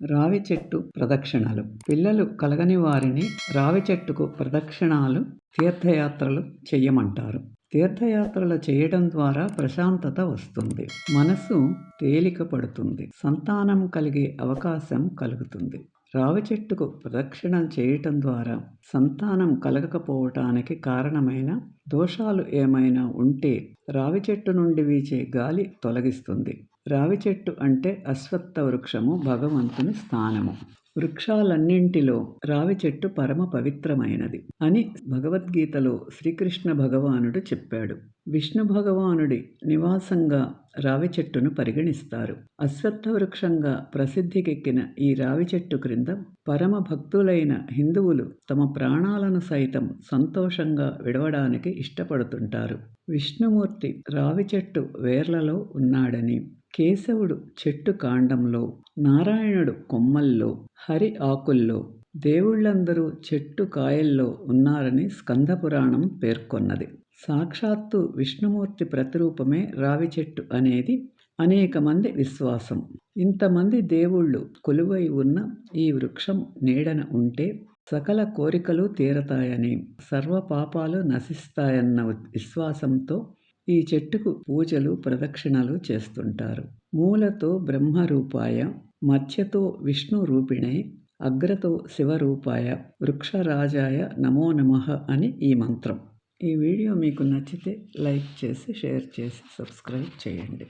రావి చెట్టు ప్రదక్షిణలు. పిల్లలు కలగని వారిని రావి చెట్టుకు ప్రదక్షిణాలు, తీర్థయాత్రలు చెయ్యమంటారు. తీర్థయాత్రలు చేయడం ద్వారా ప్రశాంతత వస్తుంది. మనసు తేలిక పడుతుంది. సంతానం కలిగే అవకాశం కలుగుతుంది. రావి చెట్టుకు ప్రదక్షిణం చేయటం ద్వారా సంతానం కలగకపోవటానికి కారణమైన దోషాలు ఏమైనా ఉంటే రావి చెట్టు నుండి వీచే గాలి తొలగిస్తుంది. రావి చెట్టు అంటే అశ్వత్థ వృక్షము, భగవంతుని స్థానము. వృక్షాలన్నింటిలో రావి చెట్టు పరమ పవిత్రమైనది అని భగవద్గీతలో శ్రీకృష్ణ భగవానుడు చెప్పాడు. విష్ణు భగవానుడి నివాసంగా రావి చెట్టును పరిగణిస్తారు. అశ్వత్థ వృక్షంగా ప్రసిద్ధికెక్కిన ఈ రావి చెట్టు క్రింద పరమ భక్తులైన హిందువులు తమ ప్రాణాలను సైతం సంతోషంగా విడవడానికి ఇష్టపడుతుంటారు. విష్ణుమూర్తి రావి చెట్టు వేర్లలో ఉన్నాడని, కేశవుడు చెట్టు కాండంలో, నారాయణుడు కొమ్మల్లో, హరి ఆకుల్లో, దేవుళ్ళందరూ చెట్టు కాయల్లో ఉన్నారని స్కందపురాణం పేర్కొన్నది. సాక్షాత్తు విష్ణుమూర్తి ప్రతిరూపమే రావి చెట్టు అనేది అనేక మంది విశ్వాసం. ఇంతమంది దేవుళ్ళు కొలువై ఉన్న ఈ వృక్షం నీడన ఉంటే సకల కోరికలు తీరతాయని, సర్వ పాపాలు నశిస్తాయన్న విశ్వాసంతో ఈ చెట్టుకు పూజలు, ప్రదక్షిణలు చేస్తుంటారు. మూలతో బ్రహ్మరూపాయ, మధ్యతో విష్ణు రూపిణే, అగ్రతో శివరూపాయ, వృక్షరాజాయ నమో నమః అని ఈ మంత్రం. ఈ వీడియో మీకు నచ్చితే లైక్ చేసి, షేర్ చేసి, సబ్స్క్రైబ్ చేయండి.